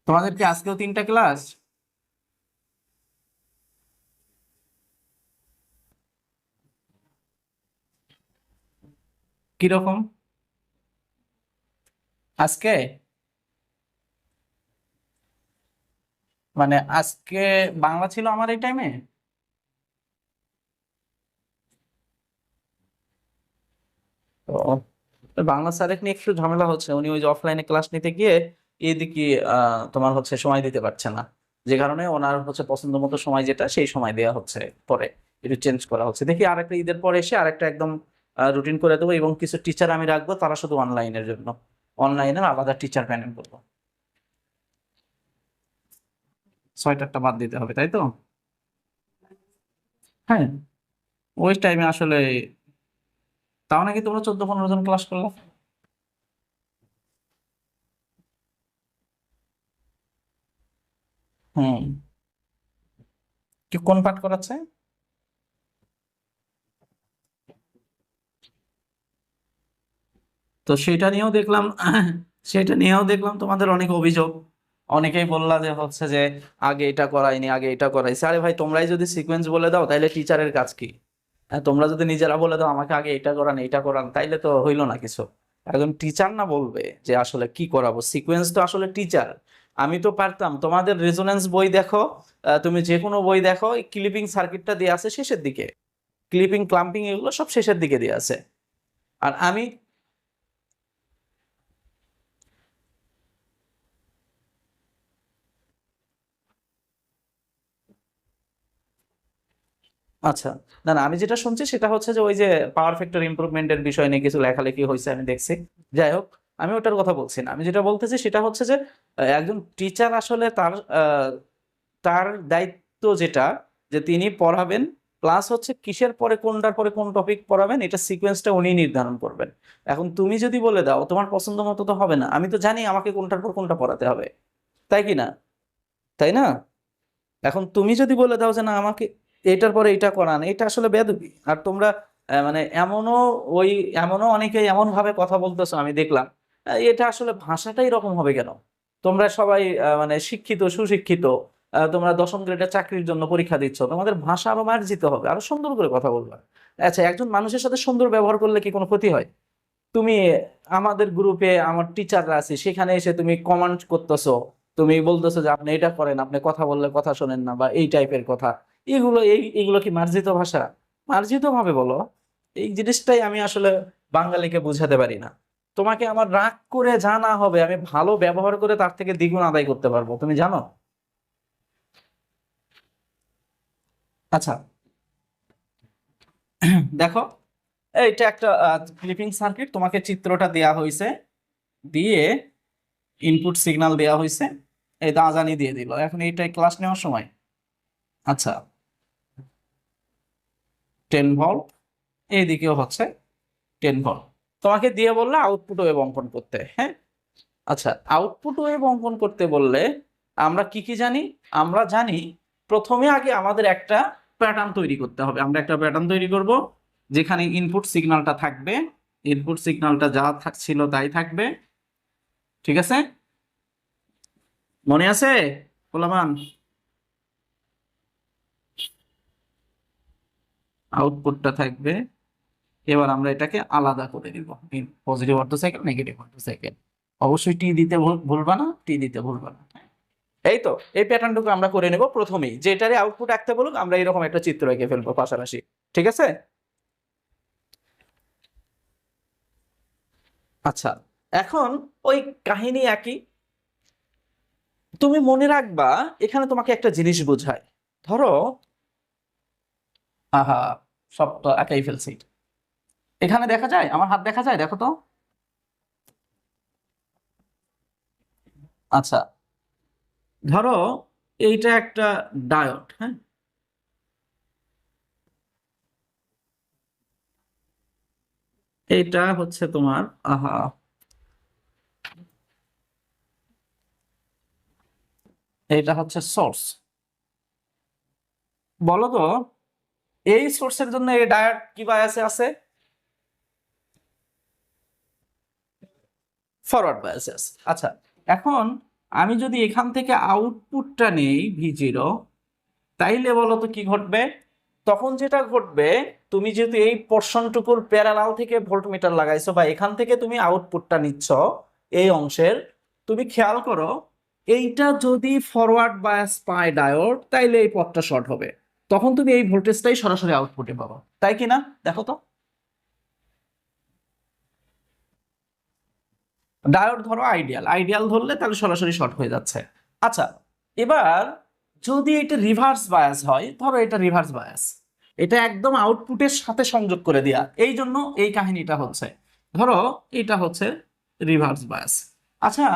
তোমাদের কি আজকেও 3টা ক্লাস? কিরকম আজকে? মানে আজকে বাংলা ছিল আমার এই টাইমে। তো বাংলা স্যারের নিয়ে একটু ঝামেলা হচ্ছে, উনি ওই যে অফলাইনে ক্লাস নিতে গিয়ে এদিকে তোমার হচ্ছে সময় দিতে পারছে না, যে কারণে ওনার হচ্ছে পছন্দ মতো সময় যেটা সেই সময় দেওয়া হচ্ছে, পরে একটু চেঞ্জ করা হচ্ছে। দেখি আরেকটা ঈদের পরে এসে আরেকটা একদম রুটিন করে দেবো, এবং কিছু টিচার আমি রাখবো তারা শুধু অনলাইনের জন্য, অনলাইনের আলাদা টিচার প্যানেল করবো। 6টারটা বাদ দিতে হবে, তাই তো? হ্যাঁ, ওই টাইমে আসলে তাও নাকি তোমরা 14-15 জন ক্লাস করলা। হুম। কি কোন পাঠ করাচ্ছে? তো সেটা নিয়েও দেখলাম সেটা নিয়েও দেখলাম তোমাদের অনেক অভিযোগ। অনেকেই বললা যে হচ্ছে যে আগে এটা করাইনি, আগে এটা করাইছি। আরে ভাই, তোমরাই যদি সিকোয়েন্স বলে দাও তাইলে টিচারের কাজ কি? হ্যাঁ, তোমরা যদি নিজেরা বলে দাও আমাকে আগে এটা করান এটা করান, তাইলে তো হইলো না কিছু। একজন টিচার না বলবে যে আসলে কি করাবো, সিকোয়েন্স তো আসলে টিচার। আমি তো পারতাম, তোমাদের রেজোনেন্স বই দেখো, তুমি যে কোনো বই দেখো, ক্লিপিং সার্কিটটা দিয়ে আছে শেষের দিকে, ক্লিপিং ক্লাম্পিং এগুলো সব শেষের দিকে দিয়ে আছে। আর আমি, আচ্ছা, না না, আমি যেটা শুনছি সেটা হচ্ছে যে ওই যে পাওয়ার ফ্যাক্টর ইমপ্রুভমেন্টের বিষয় নিয়ে কিছু লেখালেখি হয়েছে আমি দেখছি। যাই হোক, আমি ওটার কথা বলছি না। আমি যেটা বলতেছি সেটা হচ্ছে যে একজন টিচার আসলে তার দায়িত্ব যেটা, যে তিনি পড়াবেন, প্লাস হচ্ছে কিসের পরে কোনটার পরে কোন টপিক পড়াবেন এটা সিকোয়েন্সটা উনি নির্ধারণ করবেন। এখন তুমি যদি বলে দাও তোমার পছন্দ মতো তো হবে না, আমি তো জানি আমাকে কোনটার পর কোনটা পড়াতে হবে, তাই কি না? তাই না? এখন তুমি যদি বলে দাও যে না আমাকে এইটার পরে এইটা করান, এটা আসলে বেয়াদবি। আর তোমরা মানে ওই এমনও অনেকেই এমন ভাবে কথা বলতেছো আমি দেখলাম, এটা আসলে ভাষাটাই এরকম হবে কেন? তোমরা সবাই মানে শিক্ষিত সুশিক্ষিত, তোমরা 10ম গ্রেডের চাকরির জন্য পরীক্ষা দিচ্ছ, তোমাদের ভাষা আরো মার্জিত হবে, আরো সুন্দর করে কথা বলবা। আচ্ছা, একজন মানুষের সাথে সুন্দর ব্যবহার করলে কি কোনো ক্ষতি হয়? তুমি আমাদের গ্রুপে আমার টিচাররা আছে, সেখানে এসে তুমি কমান্ড করতেছো, তুমি বলতেছো যে আপনি এটা করেন, আপনি কথা বললে কথা শোনেন না, বা এই টাইপের কথা। এগুলো কি মার্জিত ভাষা? মার্জিত ভাবে বলো। এই জিনিসটাই আমি আসলে বাঙালিকে বুঝাতে পারি না। তোমাকে আমার রাগ করে জানা হবে, আমি ভালো ব্যবহার করে তার থেকে দ্বিগুণ আদায় করতে পারবো, তুমি জানো। আচ্ছা, দেখো, এইটা একটা ক্লিপিং সার্কিট, তোমাকে চিত্রটা দেয়া হয়েছে, দিয়ে ইনপুট সিগন্যাল দেওয়া হয়েছে, এই দাঁজানি দিয়ে দিল, এখন এইটাই ক্লাস নেওয়ার সময়। আচ্ছা, 10 ভোল্ট, এইদিকেও হচ্ছে 10 ভোল্ট। তোমাকে দিয়ে বললে আউটপুট ওয়েভ অঙ্কন করতে, হ্যাঁ। আচ্ছা, আউটপুট ওয়েভ অঙ্কন করতে বললে আমরা কি কি জানি? আমরা জানি প্রথমে আগে আমাদের একটা প্যাটার্ন তৈরি করতে হবে। আমরা একটা প্যাটার্ন তৈরি করব যেখানে ইনপুট সিগন্যালটা থাকবে, ইনপুট সিগন্যালটা যা ছিল তাই থাকবে, ঠিক আছে? মনে আছে পোলামান? আউটপুটটা থাকবে। এবার আমরা এটাকে আলাদা করে দিব, পজিটিভ অর্ধ সাইকেল নেগেটিভ অর্ধ সাইকেল। অবশ্যই টি দিতে ভুলবা না, টি দিতে ভুলবা না। এই তো, এই প্যাটার্নটুকু আমরা করে নেব প্রথমেই, যেটারে আউটপুট আঁকতে বলুক আমরা এরকম একটা চিত্র এঁকে ফেলবো পাশাপাশি, ঠিক আছে? আচ্ছা, এখন ওই কাহিনী একই, তুমি মনে রাখবা। এখানে তোমাকে একটা জিনিস বোঝায়, ধরো, আহা, সব তো একাই ফেলছি। এখানে দেখা যায়, আমার হাত দেখা যায়, দেখো তো। আচ্ছা, ধরো এইটা একটা ডায়োড, হ্যাঁ। এটা হচ্ছে তোমার, আহা, এটা হচ্ছে সোর্স। বলো তো, এই সোর্সের জন্য এই ডায়োড কি বায়াসে আছে? ফরওয়ার্ড বায়াসে আছে। আচ্ছা, এখন আমি যদি এখান থেকে আউটপুটটা নেই V0, তাইলে বলো তো কি ঘটবে? তখন যেটা ঘটবে, তুমি যেহেতু এই পোর্শনটুকুর প্যারালাল থেকে ভোল্টমিটার লাগাইছো বা এখান থেকে তুমি আউটপুটটা নিচ্ছ এই অংশের, তুমি খেয়াল করো এইটা যদি ফরওয়ার্ড বায়াস পায় ডায়োড, তাইলে এই পথটা শর্ট হবে, তখন তুমি এই ভোল্টেজটাই সরাসরি আউটপুটে পাবো, তাই কি না? দেখো তো, ডায়োড ধরো আইডিয়াল, আইডিয়াল ধরলে তাহলে সরাসরি শর্ট হয়ে যাচ্ছে। আচ্ছা, এবার যদি এটা রিভার্স বায়াস হয়, ধরো এটা রিভার্স বায়াস, এটা একদম আউটপুটের সাথে সংযোগ করে দেয়া, এই জন্য এই কাহিনীটা হচ্ছে। ধরো এটা হচ্ছে রিভার্স বায়াস। আচ্ছা,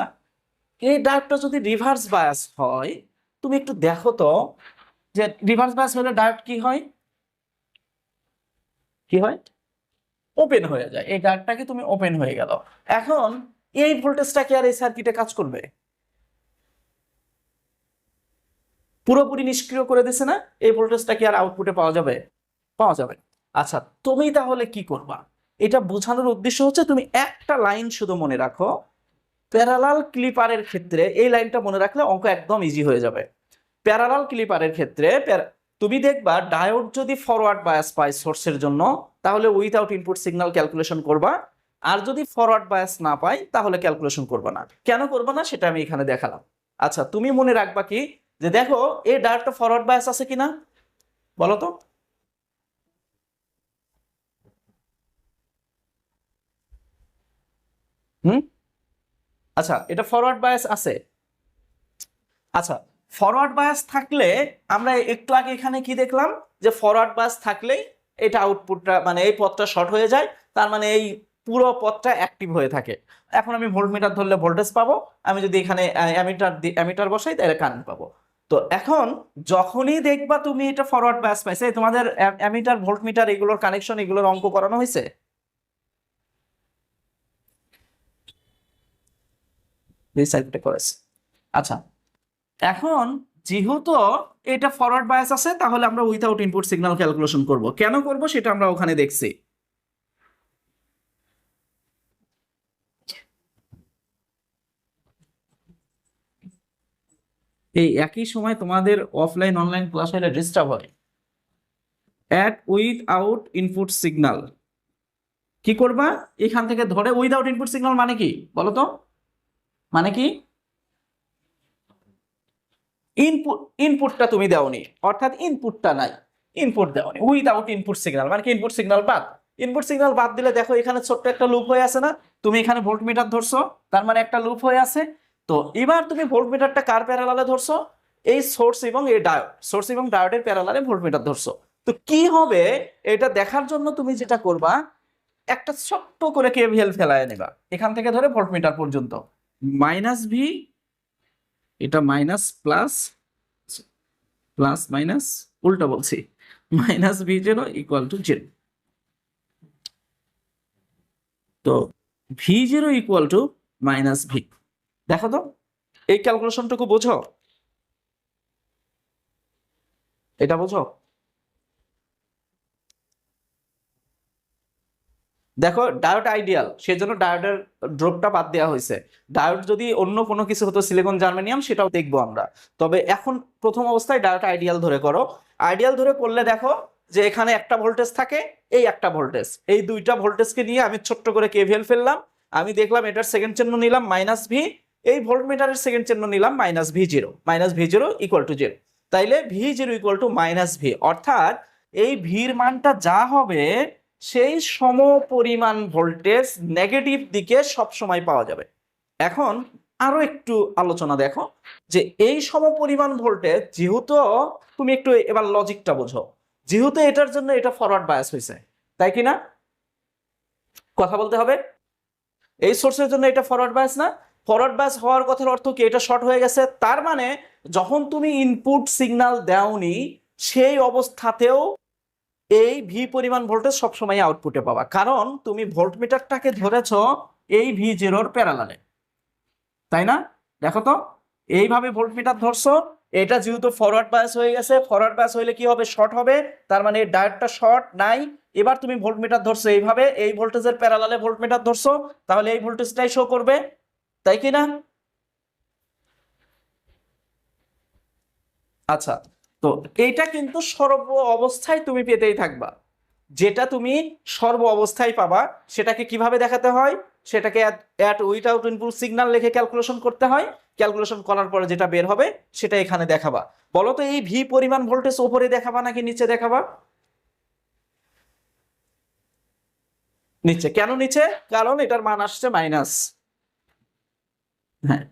এই ডায়োডটা যদি রিভার্স বায়াস হয়, তুমি একটু দেখো তো যে রিভার্স বায়াস হলে ডায়োড কি হয়? কি হয়? ওপেন হয়ে যায়, এই ডায়োডটাকে তুমি ওপেন হয়ে গেল। এখন এই ভোল্টেজটা কি আর এই সার্কিটে কাজ করবে? পুরোপুরি নিষ্ক্রিয় করে দিছে না? এই ভোল্টেজটা কি আর আউটপুটে পাওয়া যাবে? পাওয়া যাবে। আচ্ছা, তুমি তাহলে কি করবা? এটা বোঝানোর উদ্দেশ্য হচ্ছে তুমি একটা লাইন শুধু মনে রাখো, প্যারালাল ক্লিপারের ক্ষেত্রে এই লাইনটা মনে রাখলে অঙ্ক একদম ইজি হয়ে যাবে। প্যারালাল ক্লিপারের ক্ষেত্রে তুমি দেখবা ডায়োড যদি ফরওয়ার্ড বায়াস পায় সোর্সের জন্য, তাহলে উইথআউট ইনপুট সিগন্যাল ক্যালকুলেশন করবা, আর যদি ফরওয়ার্ড বায়াস না পায় তাহলে ক্যালকুলেশন করবা না। কেন করবা না সেটা আমি এখানে দেখালাম। আচ্ছা, তুমি মনে রাখবা কি, যে দেখো এই ডায়োডটা ফরওয়ার্ড বায়াস আছে কিনা, বলো তো। হুম, আচ্ছা, এটা ফরওয়ার্ড বায়াস আছে। আচ্ছা, ফরওয়ার্ড বায়াস থাকলে আমরা একটু আগে এখানে কি দেখলাম, যে ফরওয়ার্ড বায়াস থাকলেই এটা আউটপুটটা মানে এই পথটা শর্ট হয়ে যায়, তার মানে এই পুরো পথটা অ্যাক্টিভ হয়ে থাকে। এখন আমি ভোল্টমিটার ধরলে ভোল্টেজ পাবো, আমি যদি এখানে অ্যামিটার বসাই তাহলে কারেন্ট পাবো। তো এখন যখনই দেখবা তুমি এটা ফরওয়ার্ড বায়াস পাইছে, তোমাদের অ্যামিটার ভোল্টমিটার এগুলোর কানেকশন এগুলোর অঙ্ক করানো হয়েছে? এই সাইডটা করেছে। আচ্ছা, এখন যেহেতু এটা ফরওয়ার্ড বায়াস আছে, তাহলে আমরা উইথাউট ইনপুট সিগন্যাল ক্যালকুলেশন করব। কেন করব সেটা আমরা ওখানে দেখছি। এই একই সময় তোমাদের অফলাইন অনলাইন ক্লাস হলে ডিস্টার্ব হয়। অ্যাট উইথআউট ইনপুট সিগন্যাল কি করবা? এখান থেকে ধরে উইদাউট ইনপুট সিগন্যাল মানে কি বলো তো? মানে কি? ইনপুট, ইনপুটটা তুমি দাওনি, অর্থাৎ ইনপুটটা নাই, ইনপুট দাওনি, উইদাউট ইনপুট সিগন্যাল মানে কি? ইনপুট সিগন্যাল বাদ। ইনপুট সিগন্যাল বাদ দিলে দেখো এখানে ছোট্ট একটা লুপ হয়ে আছে না? তুমি এখানে ভোল্টমিটার ধরছো, তার মানে একটা লুপ হয়ে আছে। তো এবার তুমি ভোল্টমিটারটা কার প্যারালালে ধরছো? এই সোর্স এবং এই ডায়োড, সোর্স এবং ডায়োডের প্যারালালে ভোল্টমিটার ধরছো। তো কি হবে এটা দেখার জন্য তুমি যেটা করবা, একটা ছোট্ট করে কেভিএল ফেলায় নেবা এখান থেকে ধরে ভোল্টমিটার পর্যন্ত। মাইনাস ভি, এটা মাইনাস প্লাস, প্লাস মাইনাস উল্টা বলছি, -V0 = 0। তো V0 = -V। দেখো তো, এই ক্যালকুলেশনটুকু বোঝো, এটা বোঝো। দেখো ডায়োড আইডিয়াল, সেজন্য ডায়োডের ড্রপটা বাদ দেওয়া হয়েছে। ডায়োড যদি অন্য কোনো কিছু হতো, সিলিকন জার্মেনিয়াম, সেটাও দেখবো আমরা। তবে এখন প্রথম অবস্থায় ডায়োড আইডিয়াল ধরে করো। আইডিয়াল ধরে করলে দেখো যে এখানে একটা ভোল্টেজ থাকে, এই একটা ভোল্টেজ, এই দুইটা ভোল্টেজকে নিয়ে আমি ছোট্ট করে কেভিএল ফেললাম। আমি দেখলাম এটার সেকেন্ড চিহ্ন নিলাম -V, এই ভোল্টমিটারের সেকেন্ড চিহ্ন নিলাম -V0, -V0 = 0। তাইলে V0 = -V, অর্থাৎ এই ভির মানটা যা হবে সেই সমপরিমাণ ভোল্টেজ নেগেটিভ দিকে সব সময় পাওয়া যাবে। এখন আরো একটু আলোচনা দেখো, যে এই সমপরিমাণ ভোল্টেজ যেহেতু, তুমি একটু এবার লজিকটা বোঝো, যেহেতু এটার জন্য এটা ফরওয়ার্ড বায়াস হয়েছে, তাই কি না? কথা বলতে হবে। এই সোর্সের জন্য এটা ফরওয়ার্ড বায়াস না? ফরওয়ার্ড বায়াস হওয়ার কথার অর্থ কি? এটা শর্ট হয়ে গেছে, তার মানে যখন তুমি ইনপুট সিগন্যাল দাওনি সেই অবস্থাতেও এই ভি পরিমাণ ভোল্টেজ সবসময় আউটপুটে পাবা, কারণ তুমি ভোল্টমিটারটাকে ধরেছ এই V0 প্যারালালে, তাই না? দেখো তো, এইভাবে ভোল্টমিটার ধরছো, এটা যেহেতু ফরওয়ার্ড বায়াস হয়ে গেছে, ফরওয়ার্ড বায়াস হইলে কি হবে? শর্ট হবে, তার মানে এই ডায়োডটা শর্ট নাই। এবার তুমি ভোল্টমিটার ধরছো এইভাবে, এই ভোল্টেজের প্যারালালে ভোল্টমিটার ধরছো, তাহলে এই ভোল্টেজটাই শো করবে, তাই কি না? আচ্ছা, তো এইটা কিন্তু সর্ব অবস্থায় তুমি পেতেই থাকবা। যেটা তুমি সর্ব অবস্থায় পাবা সেটাকে কিভাবে দেখাতে হয়, সেটাকে অ্যাট উইথআউট ইনপুট সিগন্যাল লিখে ক্যালকুলেশন করতে হয়। ক্যালকুলেশন করার পরে যেটা বের হবে সেটা এখানে দেখাবা। বলো তো এই ভি পরিমাণ ভোল্টেজ উপরে দেখাবা নাকি নিচে দেখাবা? নিচে। কেন নিচে? কারণ এটার মান আসছে মাইনাস। হ্যাঁ,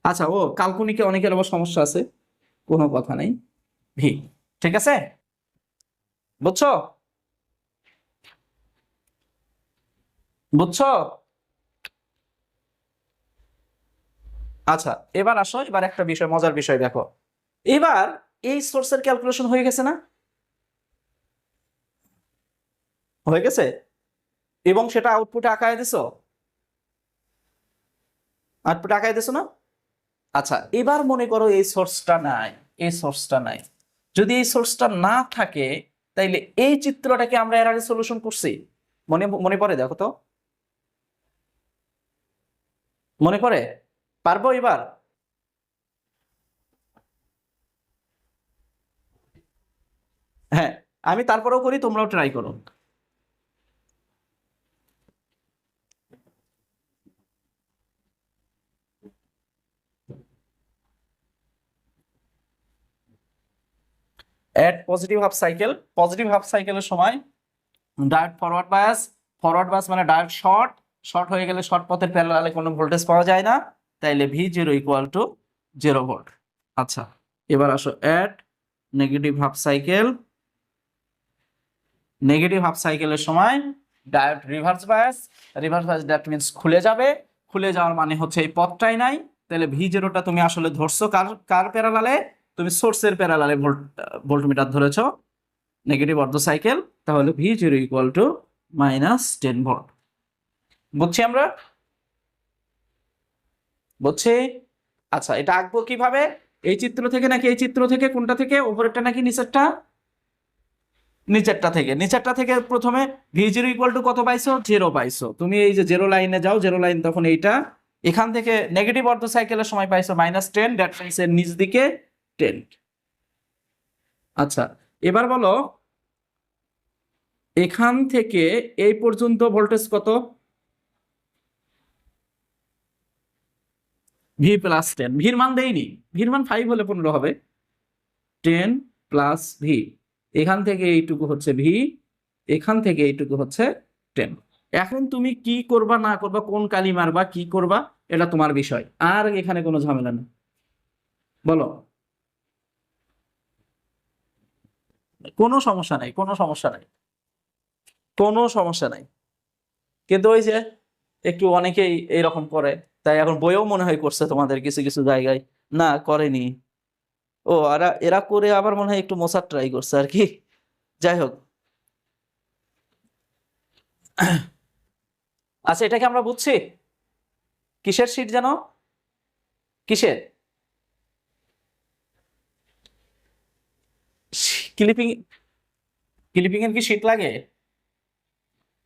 আচ্ছা, ও কাল্পনিকে অনেকের আবার সমস্যা আছে, কোনো কথা নেই, ভি। ঠিক আছে, বুঝছো? বুঝছো? আচ্ছা, এবার আসো, এবার একটা বিষয়, মজার বিষয় দেখো। এবার এই সোর্সের ক্যালকুলেশন হয়ে গেছে না? হয়ে গেছে, এবং সেটা আউটপুটে আঁকায় দিছো। আউটপুটে আঁকায় দিছো না? আচ্ছা, এবার মনে করো এই সোর্সটা নাই, এই সোর্সটা নাই। যদি এই সোর্সটা না থাকে তাইলে এই চিত্রটাকে আমরা এর আগে সলিউশন করছি, মনে মনে পড়ে? দেখো তো, মনে পড়ে? পারবো এবার? হ্যাঁ, আমি তারপরেও করি, তোমরাও ট্রাই করো। At positive half cycle, positive half সাইকেলের সময় diode forward bias, forward bias মানে ডায়োড শর্ট, শর্ট হয়ে গেলে শর্ট পথের প্যারালালে কোনো ভোল্টেজ পাওয়া যায় না, তাইলে V zero equal to 0 volt. আচ্ছা, এবার আসো, at negative half cycle, negative half সাইকেলের সময় diode reverse bias, reverse bias that means খুলে যাবে, খুলে যাওয়ার মানে হচ্ছে এই পথটাই নাই, তাহলে ভি জিরোটা তুমি আসলে ধরছো কার কার প্যারালালে? তুমি সোর্সের প্যারালালে ভোল্টমিটার ধরেছো, নেগেটিভ অর্ধ সাইকেল, তাহলে V zero equal two -10 volt. বুঝছি আমরা? বুঝছি? আচ্ছা, এটা আঁকবো কিভাবে? এই চিত্র থেকে নাকি এই চিত্র থেকে? কোনটা থেকে, উপরেরটা নাকি নিচেরটা? নিচেরটা থেকে। নিচেরটা থেকে প্রথমে ভি জিরো ইকুয়াল টু কত পাইছো? 0 পাইছো। তুমি এই যে 0 লাইনে যাও, 0 লাইন তখন এইটা, এখান থেকে নেগেটিভ অর্ধ সাইকেলের সময় পাইছো -10, দ্যাট মিন্স এর নিচ দিকে 10। আচ্ছা, এবার বলো এখান থেকে এই পর্যন্ত ভোল্টেজ কত? ভি প্লাস 10, ভির মান দেইনি, ভির মান 5 হলে 15 হবে। 10 প্লাস ভি, এখান থেকে এইটুকু হচ্ছে ভি, এখান থেকে এইটুকু হচ্ছে 10। এখন তুমি কি করবা না করবা, কোন কালি মারবা, কি করবা, এটা তোমার বিষয়, আর এখানে কোনো ঝামেলা নেই। বলো, কোনো সমস্যা নাই, কোনো সমস্যা নাই, কোনো সমস্যা নাই। কিন্তু ওই যে একটু অনেকেই এইরকম করে, তাই এখন বইও মনে হয় করছে তোমাদের কিছু কিছু জায়গায়, না করেনি। ও, এরা এরা করে আবার মনে হয় একটু মোছার ট্রাই করছে আর কি। যাই হোক, আচ্ছা, এটাকে আমরা বুঝছি। কিসের শীট জানো? কিসের? ক্লিপিং, ক্লিপিং এর কি শীট লাগে?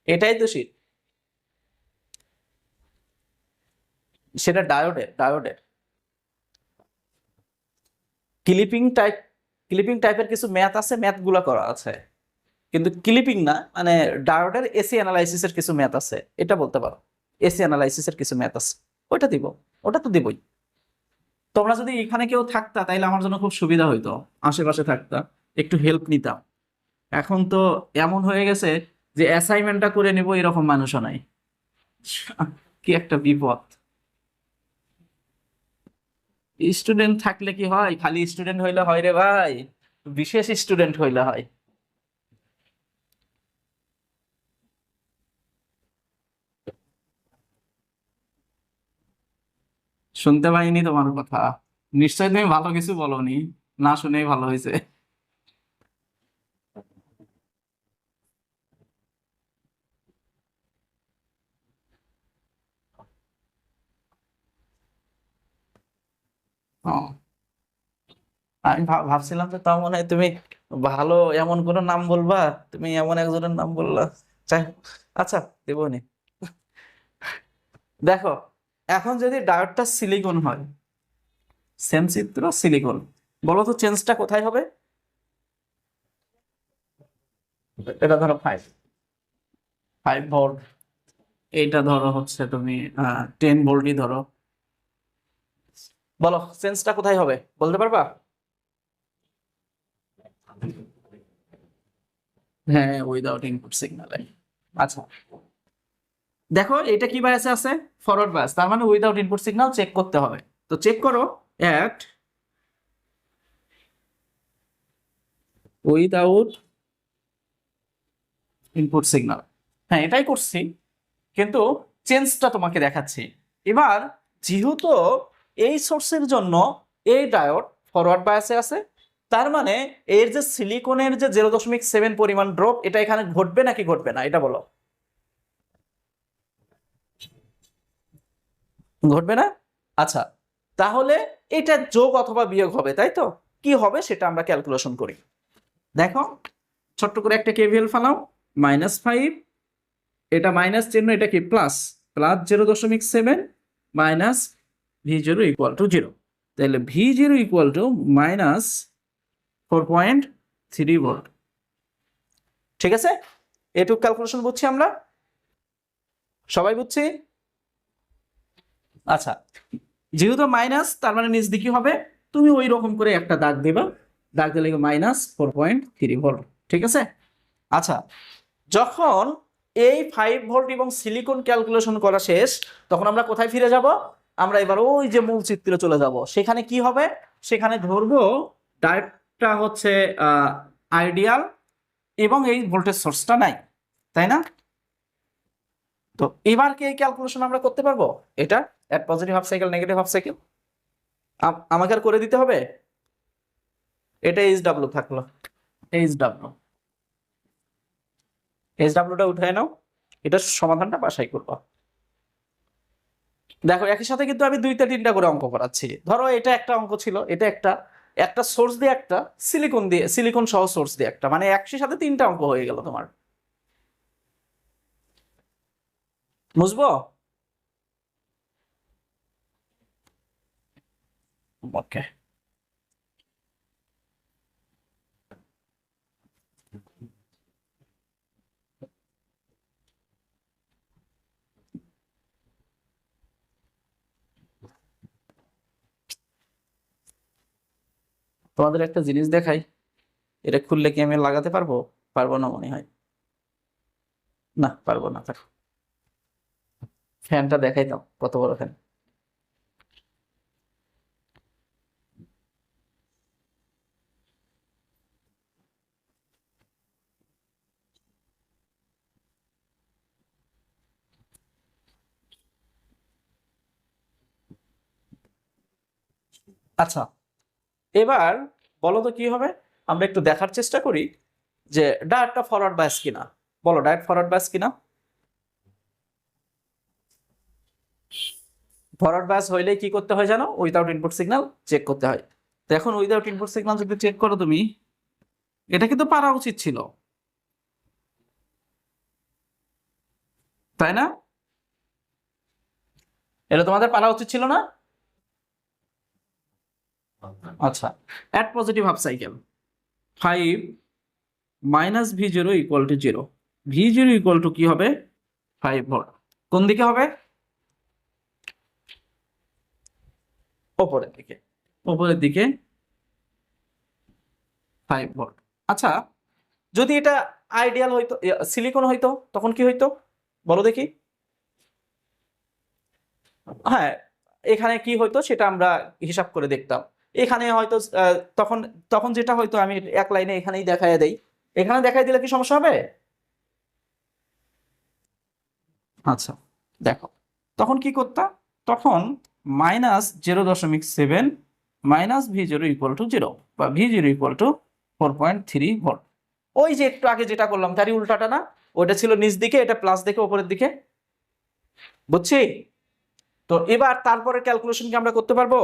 এটাই তো শীট, সেটা ডায়োডের, ডায়োডের ক্লিপিং টাইপ, ক্লিপিং টাইপের কিছু ম্যাথ আছে, ম্যাথ গুলা করা আছে, কিন্তু ক্লিপিং না, মানে ডায়োডের এসি অ্যানালাইসিসের কিছু ম্যাথ আছে, এটা বলতে পারো। এসি অ্যানালাইসিসের কিছু ম্যাথ আছে, ওইটা দিব, ওটা তো দিবই। তোমরা যদি এখানে কেউ থাকতা তাইলে আমার জন্য খুব সুবিধা হইতো, আশেপাশে থাকতা, একটু হেল্প নিতাম। এখন তো এমন হয়ে গেছে যে অ্যাসাইনমেন্টটা করে নিব এরকম মানুষও নাই। কি একটা বিপদ! স্টুডেন্ট থাকলে কি হয়, খালি স্টুডেন্ট হইলে হয় রে ভাই, বিশেষ স্টুডেন্ট হইলে হয়। শুনতে পাইনি তোমার কথা, নিশ্চয়ই তুমি ভালো কিছু বলনি, না শুনেই ভালো হয়েছে। ও, আমি ভাবছিলাম যে তার মনে হয় তুমি ভালো এমন কোন নাম বলবা, তুমি এমন একজনের নাম বললা। যাই হোক, আচ্ছা, দেবনি। দেখো, এখন যদি ডায়োডটা সিলিকন হয়, সেম চিত্র, সিলিকন, বলো তো চেঞ্জটা কোথায় হবে? এটা ধরো 5 ভোল্ট, এইটা ধরো হচ্ছে তুমি 10 ভোল্টই ধরো। বলো চেঞ্জটা কোথায় হবে, বলতে পারবা? হ্যাঁ, উইদাউট ইনপুট সিগন্যালে। আচ্ছা, দেখো এটা কি বায়াসে আছে? ফরওয়ার্ড বায়াস, তার মানে উইদাউট ইনপুট সিগন্যাল চেক করতে হবে। তো চেক করো অ্যাট উইদাউট ইনপুট সিগন্যাল। হ্যাঁ, এটাই করছি, কিন্তু চেঞ্জটা তোমাকে দেখাচ্ছি। এবার যেহেতু এই সোর্সের জন্য এই ডায়োড ফরওয়ার্ড বায়াসে আছে, তার মানে এর যে সিলিকনের যে 0.7 পরিমাণ ড্রপ, এটা এখানে ঘটবে নাকি ঘটবে না, এটা বলো। ঘটবে না? আচ্ছা, তাহলে এটা যোগ অথবা বিয়োগ হবে, তাই তো? কি হবে সেটা আমরা ক্যালকুলেশন করি। দেখো, ছোট্ট করে একটা কেভিএল ফালাও। -5, এটা মাইনাস চিহ্ন, এটা কি plus, +0.7 minus V0 equal to 0। তাহলে V0 ইকুয়াল টু -4.3 ভোল্ট। ঠিক আছে, এটুকু ক্যালকুলেশন বুঝছি আমরা, সবাই বুঝছি? আচ্ছা, যেহেতু মাইনাস, তার মানে নিচ দিকে হবে, তুমি ওই রকম করে একটা দাগ দিবা, দাগ দিলে -4.3 ভোল্ট। ঠিক আছে। আচ্ছা, যখন এই 5 ভোল্ট এবং সিলিকন ক্যালকুলেশন করা শেষ, তখন আমরা কোথায় ফিরে যাব? আমরা এবার ওই যে মূল চিত্রে চলে যাব। সেখানে কি হবে? সেখানে ধরবো ডায়োডটা হচ্ছে আইডিয়াল এবং এই ভোল্টেজ সোর্সটা নাই, তাই না? তো এবার কি এই ক্যালকুলেশন আমরা করতে পারবো? এটা at positive half cycle, negative half cycle আমাকে আর করে দিতে হবে। এটা এইচডব্লিউ থাকলো, এইচডব্লিউ, এইচডব্লিউটা উঠায় নাও, এটার সমাধানটা বাসায় করবো। দেখো, একই সাথে কিন্তু আমি 2টা 3টা করে অঙ্ক করাচ্ছি। ধরো এটা একটা অঙ্ক ছিল, এটা একটা, একটা সোর্স দিয়ে একটা, সিলিকন সহ সোর্স দিয়ে একটা, মানে একই সাথে 3টা অঙ্ক হয়ে গেল তোমার। বুঝবো? ওকে, তোমাদের একটা জিনিস দেখাই, এটা খুললে কি আমি লাগাতে পারবো? পারবো না মনে হয়, না পারবো না। থাক, ফ্যানটা দেখাই দাও, কত বড় ফ্যান। আচ্ছা, এবার বলো তো কি হবে, আমরা একটু দেখার চেষ্টা করি যে ডায়োডটা ফরওয়ার্ড বায়াস কিনা। বলো ডায়োড ফরওয়ার্ড বায়াস কিনা। ফরওয়ার্ড বায়াস হইলে কি করতে হয় জানো? উইদাউট ইনপুট সিগন্যাল চেক করতে হয়। তো এখন উইদাউট ইনপুট সিগন্যাল যদি চেক করো তুমি, এটা কিন্তু পারা উচিত ছিল, তাই না? এটা তোমাদের পারা উচিত ছিল না? আচ্ছা, at positive half cycle 5 -V0 equal to 0, V0 equal to কি হবে? 5 ভোল্ট। কোন দিকে হবে? ওপরের দিকে, ওপরের দিকে 5 ভোল্ট। আচ্ছা, যদি এটা আইডিয়াল হইতো, সিলিকন হইতো, তখন কি হইতো বলো দেখি? হ্যাঁ, এখানে কি হইতো সেটা আমরা হিসাব করে দেখতাম। এখানে হয়তো তখন তখন যেটা হয়তো, আমি এক লাইনে এখানেই দেখায় দেই, এখানে দেখাই দিলে কি সমস্যা হবে? আচ্ছা, দেখো, তখন কি করতাম? তখন -0.7 -V0 ইকুয়াল টু 0, বা V0 ইকুয়াল টু 4.3 ভোল্ট। ওই যে একটু আগে যেটা করলাম তারই উল্টাটা না? ওটা ছিল নিচ দিকে, এটা প্লাস দিকে, উপরের দিকে। বুঝছি? তো এবার তারপরে ক্যালকুলেশন কি আমরা করতে পারবো?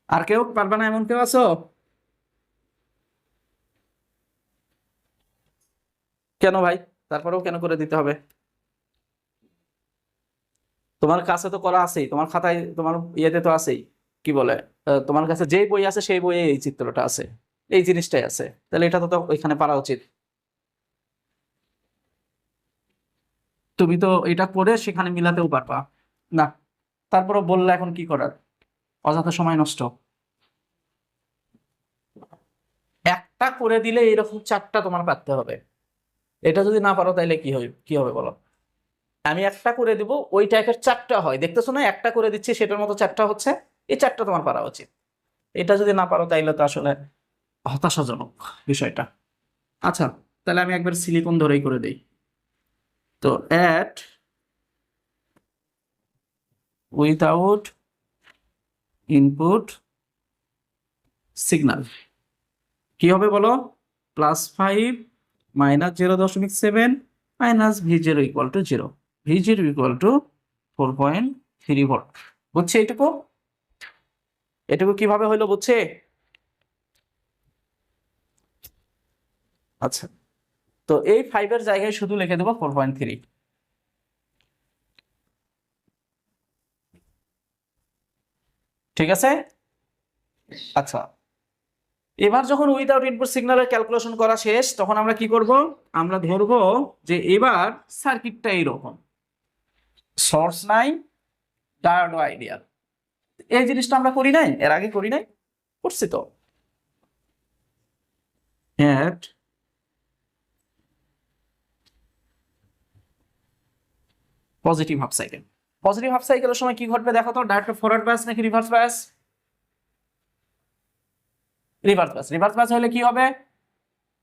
আর কেউ পারবে না এমন কেউ আছো? কেন ভাই? তারপরেও কেন করে দিতে হবে? তোমার কাছে তো করা আছেই, তোমার খাতায় তোমার ইয়েতে তো আছেই, কি বলে, তোমার কাছে যেই বই আছে সেই বইয়ে এই চিত্রটা আছে, এই জিনিসটাই আছে, তাহলে এটা তো ওইখানে পারা উচিত। তুমি তো এটা করে সেখানে মিলাতেও পারবা না, তারপরে বললে এখন কি করার, অযথা সময় নষ্ট। একটা করে দিলে এরকম চারটা তোমার পারতে হবে, এটা যদি না পারো তাহলে কি হবে বলো। আমি একটা করে দিব, ওই টাইপের চারটা হয়, দেখতেছো না, একটা করে দিচ্ছি সেটার মতো চারটা হচ্ছে, এই চারটা তোমার পারা উচিত। এটা যদি না পারো তাইলে তো আসলে হতাশাজনক বিষয়টা। আচ্ছা, তাহলে আমি একবার সিলিকন ধরেই করে দেই। তো অ্যাট উইথাউট ইনপুট সিগন্যাল কি হবে বলো, +5 -0.7 -v0 = 0, v0 = 4.3 ভোল্ট। বুঝছে এটুকু? এটুকু কিভাবে হইলো বুঝছে? আচ্ছা, তো এই 5 এর জায়গায় শুধু লিখে দেবো 4.3। ঠিক আছে? আচ্ছা, এবার যখন উইদাউট ইনপুট সিগন্যালের ক্যালকুলেশন করা শেষ, তখন আমরা কি করব, আমরা ধরবো যে এবার সার্কিটটা এইরকম, সোর্স নাই, ডায়োড আইডিয়াল। এই জিনিসটা আমরা করি নাই, এর আগে করি নাই, করছি তো। At positive half cycle, positive half সাইকেলের সময় কি ঘটবে দেখো তো, ডায়োডটা ফরওয়ার্ড বায়াস নাকি reverse bias? Reverse bias. Reverse bias হলে কি হবে,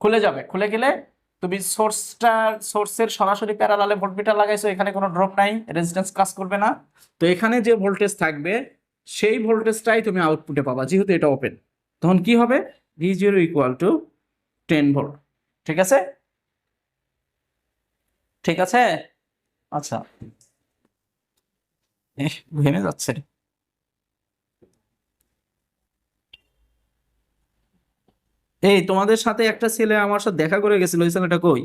খুলে যাবে, খুলে গেলে তুমি সোর্সের সরাসরি প্যারালালে ভোল্টমিটার লাগাইছো, এখানে কোনো ড্রপ নাই, রেজিস্ট্যান্স কাজ করবে না, তো এখানে যে ভোল্টেজ থাকবে সেই ভোল্টেজটাই তুমি আউটপুটে পাবা, যেহেতু এটা ওপেন। তখন কি হবে, v0 = 10 ভোল্ট। ঠিক আছে? ঠিক আছে? আচ্ছা, ঘেমে যাচ্ছে। এই তোমাদের সাথে একটা ছেলে আমার সাথে দেখা করে গেছিল, ওই ছেলেটা কই?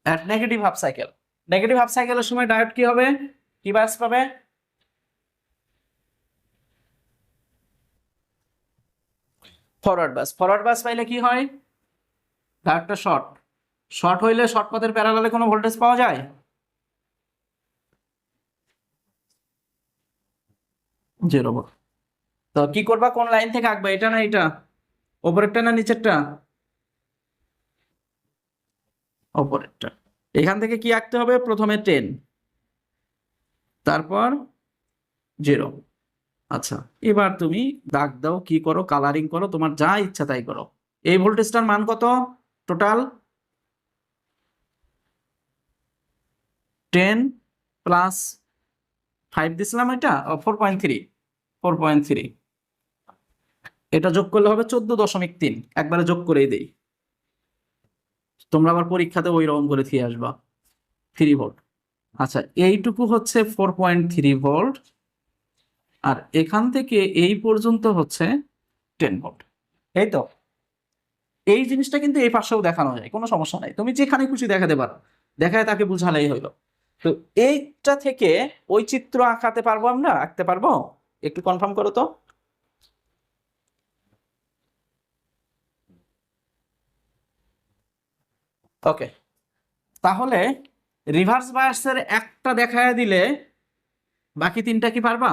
At negative half cycle, negative half সাইকেলের সময় ডায়োড কি হবে, কি বায়াস পাবে? ফরওয়ার্ড বাস। ফরওয়ার্ড বাস পাইলে কি হয়, ডায়োডটা শর্ট, শর্ট হইলে শর্ট পাথের প্যারালালে কোনো ভোল্টেজ পাওয়া যায়? Zero volt. তো কি করবা, কোন লাইন থেকে আঁকবা, এটা না এটা, ওপরেরটা না নিচেরটা? ওপরেরটা। এখান থেকে কি আঁকতে হবে, প্রথমে 10, তারপর 0। আচ্ছা, এবার তুমি দাগ দাও, কি করো, কালারিং করো, তোমার যা ইচ্ছা তাই করো। এই ভোল্টেজটার মান কত টোটাল? 10 + 5 দিছিলাম, এটা 4.3, 4.3, এটা যোগ করলে হবে 14.3, একবারে যোগ করেই দেই, তোমরা আবার পরীক্ষাতে ওই রকম করে দিয়ে আসবা, 3 ভোল্ট। আচ্ছা, এইটুকু হচ্ছে 4.3 ভোল্ট, আর এখান থেকে এই পর্যন্ত হচ্ছে 10 ভোল্ট। এই তো, এই জিনিসটা কিন্তু এই পাশেও দেখানো যায়, কোনো সমস্যা নাই, তুমি যেখানে খুশি দেখাতে পারো, দেখায় তাকে বুঝালেই হইলো। তো এইটা থেকে ওই চিত্র আঁকাতে পারবো, আমরা আঁকতে পারবো, একটু কনফার্ম করো তো। ওকে, তাহলে রিভার্স বায়াসের একটা দেখায় দিলে বাকি তিনটা কি পারবা?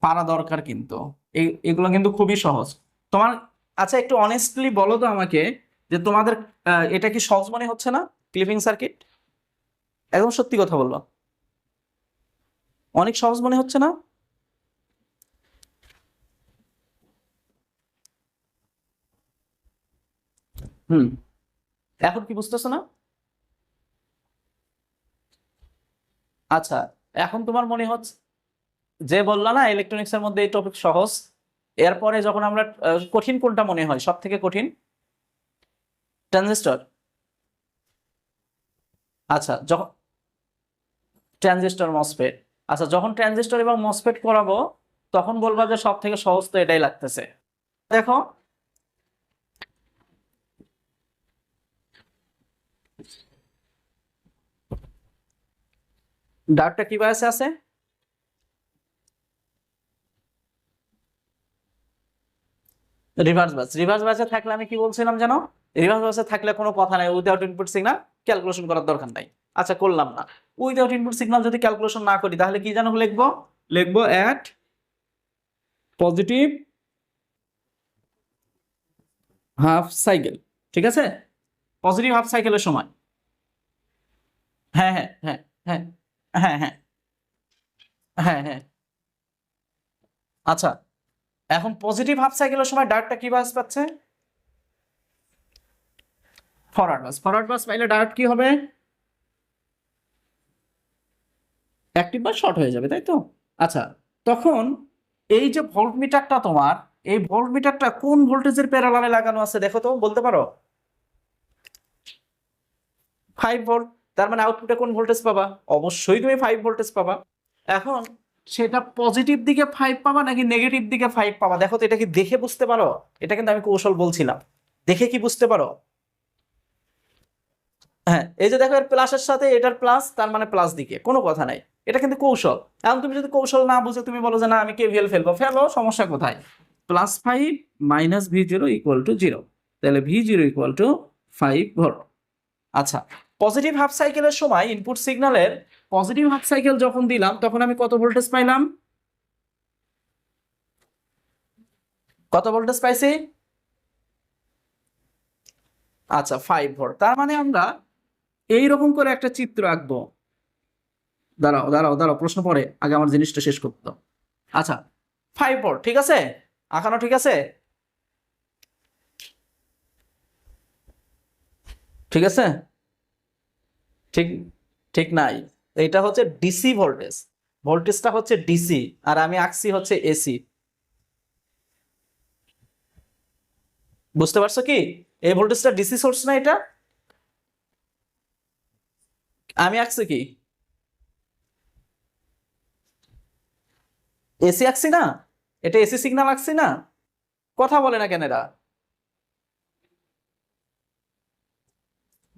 পারা দরকার কিন্তু, এগুলো কিন্তু খুবই সহজ তোমার। আচ্ছা, একটু অনেস্টলি বলো তো আমাকে, যে তোমাদের এটা কি সহজ মনে হচ্ছে না, ক্লিপিং সার্কিট? একদম সত্যি কথা বলবা, অনেক সহজ মনে হচ্ছে না? হুম, এখন কি বুঝতেছো না? আচ্ছা, এখন তোমার মনে হচ্ছে, যে বললা না ইলেকট্রনিক্স এর মধ্যে এই টপিক সহজ, এরপরে যখন আমরা কঠিন কোনটা মনে হয় সব থেকে কঠিন? ট্রানজিস্টর। আচ্ছা, যখন ট্রানজিস্টর মসফেট, আচ্ছা যখন ট্রানজিস্টর এবং মসফেট করাবো, তখন বলবা যে সব থেকে সহজ তো এটাই লাগতেছে। দেখো, ডায়োডটা কি বায়াসে আছে? Reverse bias. রিভার্স বায়াসে থাকলে আমি কি বলছিলাম জানো? রিভার্স বায়াসে থাকলে কোনো কথা নাই, উইদাউট ইনপুট সিগন্যাল ক্যালকুলেশন করার দরকার নাই। আচ্ছা করলাম না, উইদাউট ইনপুট সিগন্যাল যদি ক্যালকুলেশন না করি তাহলে কি জানো লিখবো? লিখবো অ্যাট পজিটিভ হাফ সাইকেল। ঠিক আছে, পজিটিভ হাফ সাইকেলের সময়। হ্যাঁ হ্যাঁ হ্যাঁ হ্যাঁ হ্যাঁ হ্যাঁ হ্যাঁ হ্যাঁ। আচ্ছা এখন পজিটিভ হাফ সাইকেলের সময় ডায়োডটা কি বায়াস পাচ্ছে? ফরওয়ার্ড বাস। ফরওয়ার্ড বাস পাইলে ডায়োড কি হবে? অ্যাক্টিভ বা শর্ট হয়ে যাবে, তাই তো? আচ্ছা তখন এই যে ভোল্টমিটারটা তোমার, এই ভোল্টমিটারটা কোন ভোল্টেজের প্যারালালে লাগানো আছে দেখো তো, বলতে পারো? 5 ভোল্ট। তার মানে আউটপুটে কোন ভোল্টেজ পাবা? অবশ্যই তুমি 5 ভোল্টেজ পাবা। এখন সেটা পজিটিভ দিকে 5 পাবা নাকি নেগেটিভ দিকে 5 পাবা দেখো তো, এটা কি দেখে বুঝতে পারো? এটা কিন্তু আমি কৌশল বলছিলাম, দেখে কি বুঝতে পারো? হ্যাঁ এই যে দেখো এর প্লাসের সাথে এটার প্লাস, তার মানে প্লাস দিকে, কোনো কথা নাই। এটা কিন্তু কৌশল। এখন তুমি যদি কৌশল না বুঝে তুমি বলো যে না আমি কেভিএল ফেলবো, ফেলো, সমস্যা কোথায়? +5 - V0 = 0, তাহলে V0 = 5 ভোল্ট। আচ্ছা পজিটিভ হাফ সাইকেলের সময় ইনপুট সিগন্যালের পজিটিভ হাফ সাইকেল যখন দিলাম তখন আমি কত ভোল্টেজ পাইলাম? কত ভোল্টেজ পাইছি? আচ্ছা 5 ভোল্ট। তার মানে আমরা এইরকম করে একটা চিত্র আঁকবো। দাঁড়াও দাঁড়াও দাঁড়াও, প্রশ্ন পরে, আগে আমার জিনিসটা শেষ করতে দাও। আচ্ছা 5 ভোল্ট ঠিক আছে, আঁকানো ঠিক আছে? ঠিক আছে? ঠিক ঠিক নাই, এটা হচ্ছে ডিসি ভোল্টেজ। ভোল্টেজটা হচ্ছে ডিসি আর আমি আঁকছি হচ্ছে এসি। বুঝতে পারছো কি? এই ভোল্টেজটা ডিসি সোর্স না, এটা আমি আঁকছি কি এসি আঁকছি না? এটা এসি সিগন্যাল আঁকছি না? কথা বলে না কেন এরা?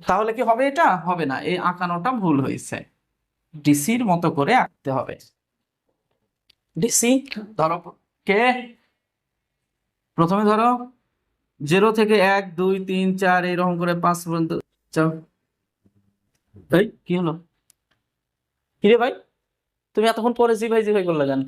তাহলে কি হবে? এটা হবে না, এই আঁকানোটা ভুল হয়েছে, ডিসির মতো করে আঁকতে হবে। ডিসি ধরো, কে প্রথমে ধরো 0 থেকে 1 2 3 4 এরকম করে 5 পর্যন্ত যাও। এই কি হলো? কিরে ভাই, তুমি এতক্ষণ পরে জি ভাই করলে কেন?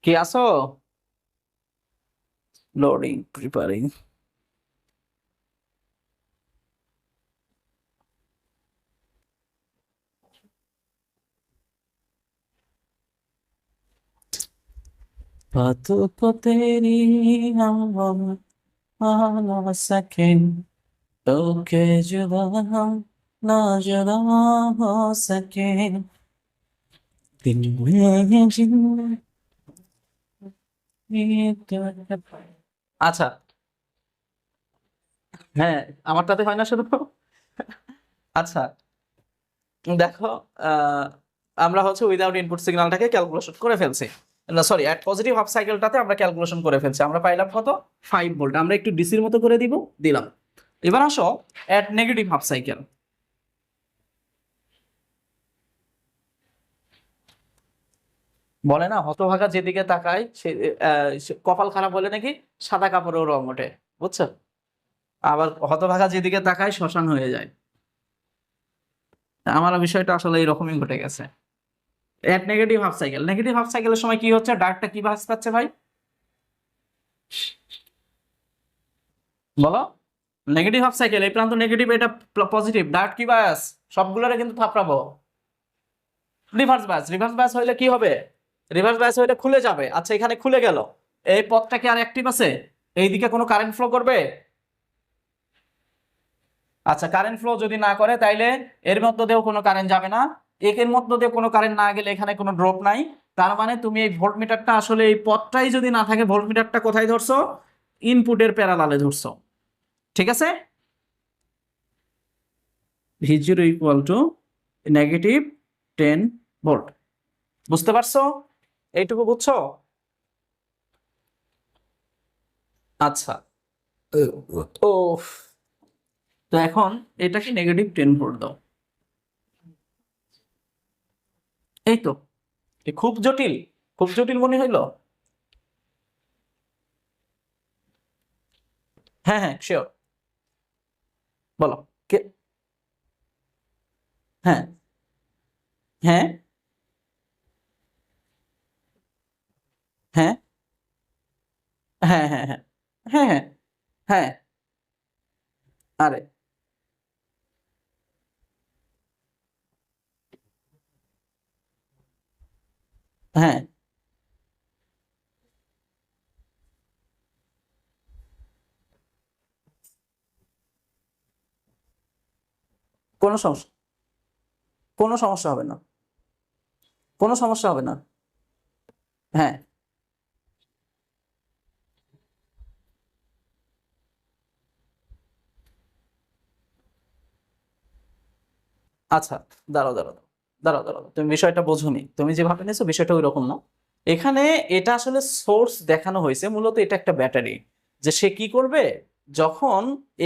কি আসো? Loading preparing. बातों को तेरी हम ना सके, तो के जुदा हम ना जुदा हो सके, दिन में আচ্ছা হ্যাঁ আমারটাতে হয় না শুধু। আচ্ছা দেখো, আহ, আমরা হচ্ছে উইদাউট ইনপুট সিগন্যালটাকে ক্যালকুলেশন করে ফেলছি, না সরি অ্যাট পজিটিভ হাফ সাইকেলটাতে আমরা ক্যালকুলেশন করে ফেলছি, আমরা পাইলাম কত? 5 ভোল্ট। আমরা একটু ডিসির মতো করে দিলাম। এবার আসো অ্যাট নেগেটিভ হাফ সাইকেল। বলে না হতভাগা যেদিকে তাকায় সে কপাল খারাপ বলে নাকি সাদা কাপড়েও রং ওঠে, বুঝছো? আবার হতভাগা যেদিকে তাকায় শ্মশান হয়ে যায়। আমার বিষয়টা আসলে এরকমই ঘটে গেছে। At negative half cycle, negative half সাইকেলের সময় কি হচ্ছে? ডার্টটা কি বাস পাচ্ছে ভাই? বলো। নেগেটিভ হাফ সাইকেল, এই প্রান্ত নেগেটিভ, এটা পজিটিভ, ডার্ট কি বাস? সবগুলোরে কিন্তু থাপড়াবো। রিভার্স বাস। রিভার্স বাস হইলে কি হবে? রিভার্স বাস হইলে খুলে যাবে। আচ্ছা এখানে খুলে গেল, এই পথটা কি আর অ্যাক্টিভ আছে? এইদিকে কোনো কারেন্ট ফ্লো করবে? আচ্ছা, কারেন্ট ফ্লো যদি না করে তাইলে এর মধ্য দিয়েও কোনো কারেন্ট যাবে না, এর মধ্য দিয়ে কোনো কারেন্ট না গেলে এখানে কোনো ড্রপ নাই। তার মানে তুমি এই ভোল্টমিটারটা আসলে এই পথটাই যদি না থাকে, ভোল্টমিটারটা কোথায় ধরছো? ইনপুটের প্যারালালে ধরছো। ঠিক আছে, V0 ইকুয়াল টু -10 ভোল্ট। বুঝতে পারছো? এইটুকু বুঝছো? আচ্ছা, ও, তো এখন এটাকে -10 ভোল্ট দাও। এই তো, খুব জটিল, খুব জটিল মনে হইলো? হ্যাঁ হ্যাঁ, শিওর, বলো। কে? হ্যাঁ হ্যাঁ হ্যাঁ হ্যাঁ হ্যাঁ হ্যাঁ হ্যাঁ হ্যাঁ হ্যাঁ, আরে হ্যাঁ, কোনো সমস্যা, কোনো সমস্যা হবে না, কোনো সমস্যা হবে না। হ্যাঁ, আচ্ছা, দাঁড়াও দাঁড়াও দাঁড়াও দাঁড়াও, তুমি বিষয়টা বোঝোনি, তুমি যেভাবে নিয়েছো বিষয়টা ওই রকম না। এখানে এটা আসলে সোর্স দেখানো হয়েছে, মূলত এটা একটা ব্যাটারি। যে সে কি করবে, যখন